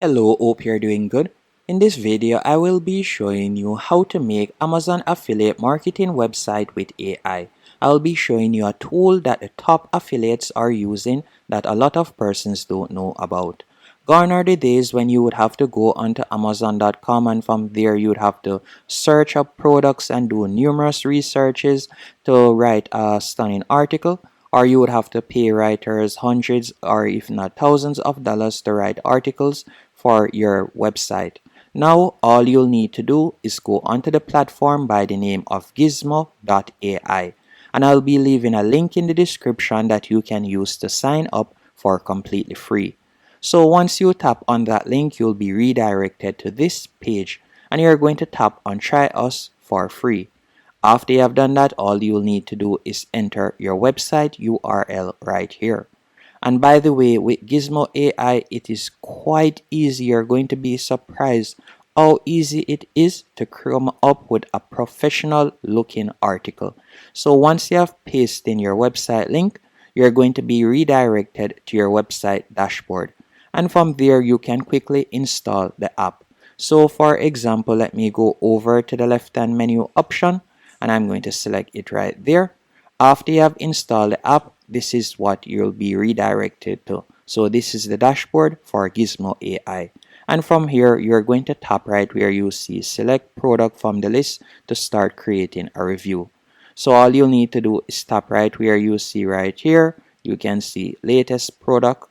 Hello, hope you're doing good. In this video, I will be showing you how to make Amazon affiliate marketing website with AI. I'll be showing you a tool that the top affiliates are using that a lot of persons don't know about. Gone are the days when you would have to go onto Amazon.com and from there you would have to search up products and do numerous researches to write a stunning article, or you would have to pay writers hundreds or if not thousands of dollars to write articles for your website. Now all you'll need to do is go onto the platform by the name of Gizmo.ai, and I'll be leaving a link in the description that you can use to sign up for completely free. So once you tap on that link, you'll be redirected to this page and you're going to tap on try us for free. After you have done that, all you'll need to do is enter your website URL right here. And by the way, with Gizmo AI, it is quite easy. You're going to be surprised how easy it is to come up with a professional looking article. So once you have pasted in your website link, you're going to be redirected to your website dashboard. And from there, you can quickly install the app. So for example, let me go over to the left-hand menu option and I'm going to select it right there. After you have installed the app, this is what you'll be redirected to. So this is the dashboard for Gizmo AI. And from here, you're going to tap right where you see select product from the list to start creating a review. So all you'll need to do is tap right where you see right here. You can see latest product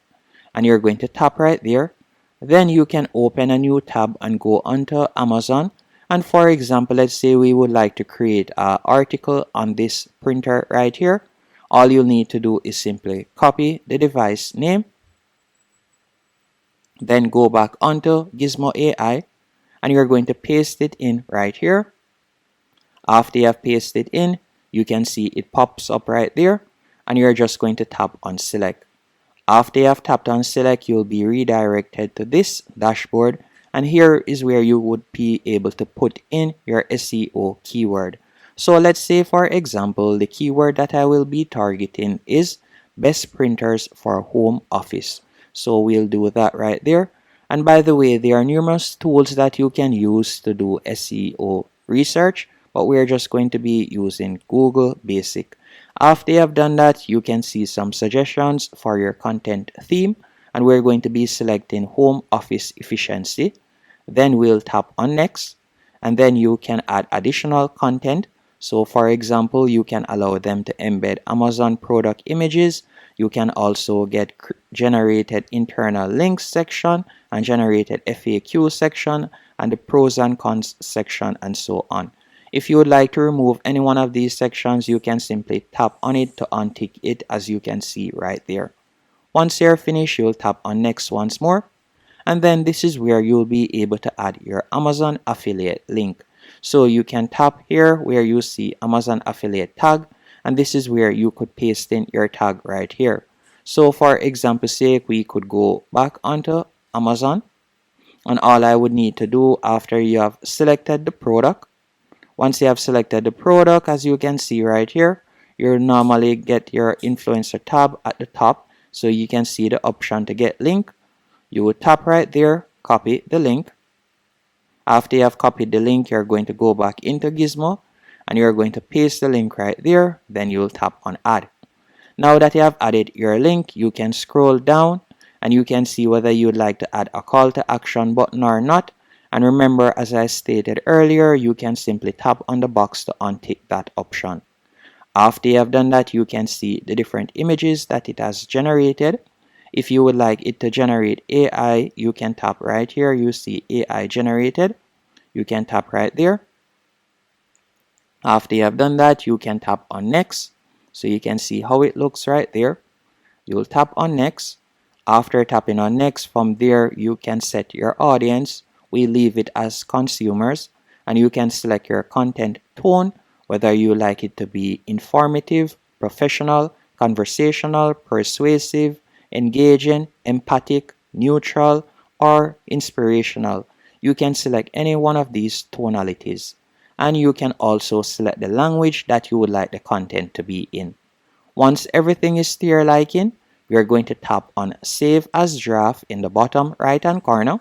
and you're going to tap right there. Then you can open a new tab and go onto Amazon. And for example, let's say we would like to create an article on this printer right here. All you'll need to do is simply copy the device name, then go back onto Gizmo AI, and you're going to paste it in right here. After you have pasted it in, you can see it pops up right there, and you're just going to tap on select. After you have tapped on select, you'll be redirected to this dashboard, and here is where you would be able to put in your SEO keyword. So let's say for example, the keyword that I will be targeting is best printers for home office. So we'll do that right there. And by the way, there are numerous tools that you can use to do SEO research, but we're just going to be using Google Basic. After you have done that, you can see some suggestions for your content theme, and we're going to be selecting home office efficiency. Then we'll tap on next, and then you can add additional content. So for example, you can allow them to embed Amazon product images. You can also get generated internal links section and generated FAQ section and the pros and cons section and so on. If you would like to remove any one of these sections, you can simply tap on it to untick it, as you can see right there. Once you're finished, you'll tap on next once more. And then this is where you'll be able to add your Amazon affiliate link. So you can tap here where you see Amazon affiliate tag, and this is where you could paste in your tag right here. So for example's sake, we could go back onto Amazon, and all I would need to do after you have selected the product, once you have selected the product, as you can see right here, you normally get your influencer tab at the top, so you can see the option to get link. You would tap right there, copy the link. After you have copied the link, you're going to go back into Gizmo and you're going to paste the link right there. Then you'll tap on add. Now that you have added your link, you can scroll down and you can see whether you'd like to add a call to action button or not. And remember, as I stated earlier, you can simply tap on the box to untick that option. After you have done that, you can see the different images that it has generated. If you would like it to generate AI, you can tap right here. You see AI generated. You can tap right there. After you have done that, you can tap on next. So you can see how it looks right there. You'll tap on next. After tapping on next, from there, you can set your audience. We leave it as consumers, and you can select your content tone, whether you like it to be informative, professional, conversational, persuasive, engaging, empathic, neutral, or inspirational. You can select any one of these tonalities. And you can also select the language that you would like the content to be in. Once everything is to your liking, we are going to tap on Save as Draft in the bottom right hand corner.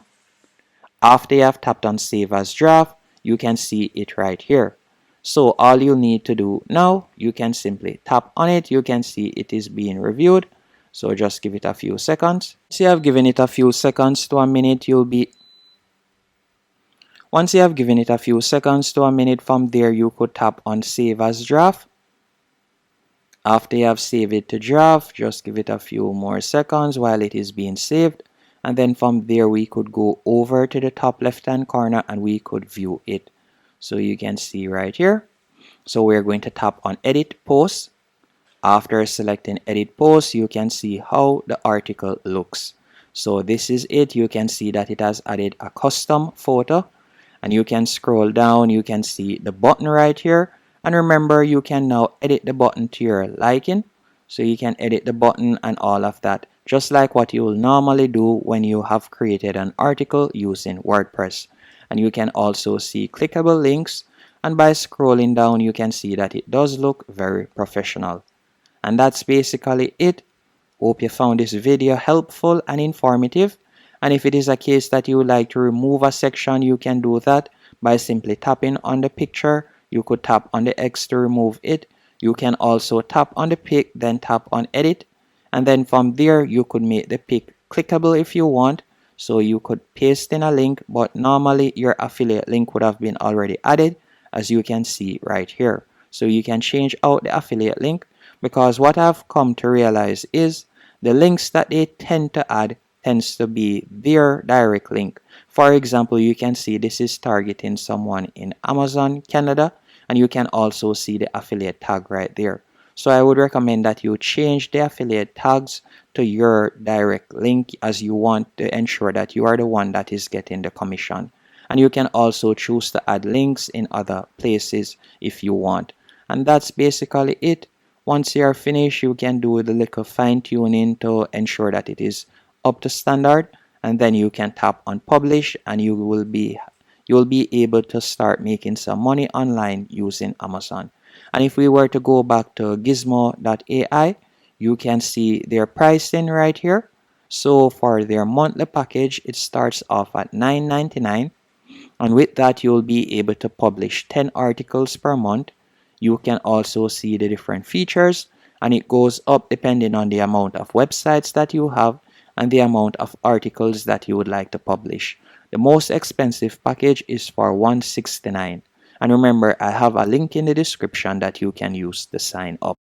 After you have tapped on save as draft, you can see it right here. So all you need to do now, you can simply tap on it. You can see it is being reviewed. So just give it a few seconds. Once you have given it a few seconds to a minute, once you have given it a few seconds to a minute, from there you could tap on save as draft. After you have saved it to draft, just give it a few more seconds while it is being saved. And then from there we could go over to the top left hand corner and we could view it. So you can see right here. So we're going to tap on edit post. After selecting edit post, you can see how the article looks. So this is it. You can see that it has added a custom photo, and you can scroll down. You can see the button right here, and remember, you can now edit the button to your liking. So you can edit the button and all of that, just like what you will normally do when you have created an article using WordPress. And you can also see clickable links, and by scrolling down you can see that it does look very professional. And that's basically it. Hope you found this video helpful and informative. And if it is a case that you would like to remove a section, you can do that by simply tapping on the picture. You could tap on the X to remove it. You can also tap on the pic, then tap on edit. And then from there, you could make the pic clickable if you want. So you could paste in a link, but normally your affiliate link would have been already added, as you can see right here. So you can change out the affiliate link, because what I've come to realize is the links that they tend to add tends to be their direct link. For example, you can see this is targeting someone in Amazon, Canada, and you can also see the affiliate tag right there. So I would recommend that you change the affiliate tags to your direct link, as you want to ensure that you are the one that is getting the commission. And you can also choose to add links in other places if you want. And that's basically it. Once you are finished, you can do the little fine tuning to ensure that it is up to standard, and then you can tap on publish, and you will be able to start making some money online using Amazon. And if we were to go back to Gizmo.ai, you can see their pricing right here. So for their monthly package, it starts off at $9.99, and with that you'll be able to publish 10 articles per month. You can also see the different features, and it goes up depending on the amount of websites that you have and the amount of articles that you would like to publish. The most expensive package is for $169. And remember, I have a link in the description that you can use to sign up.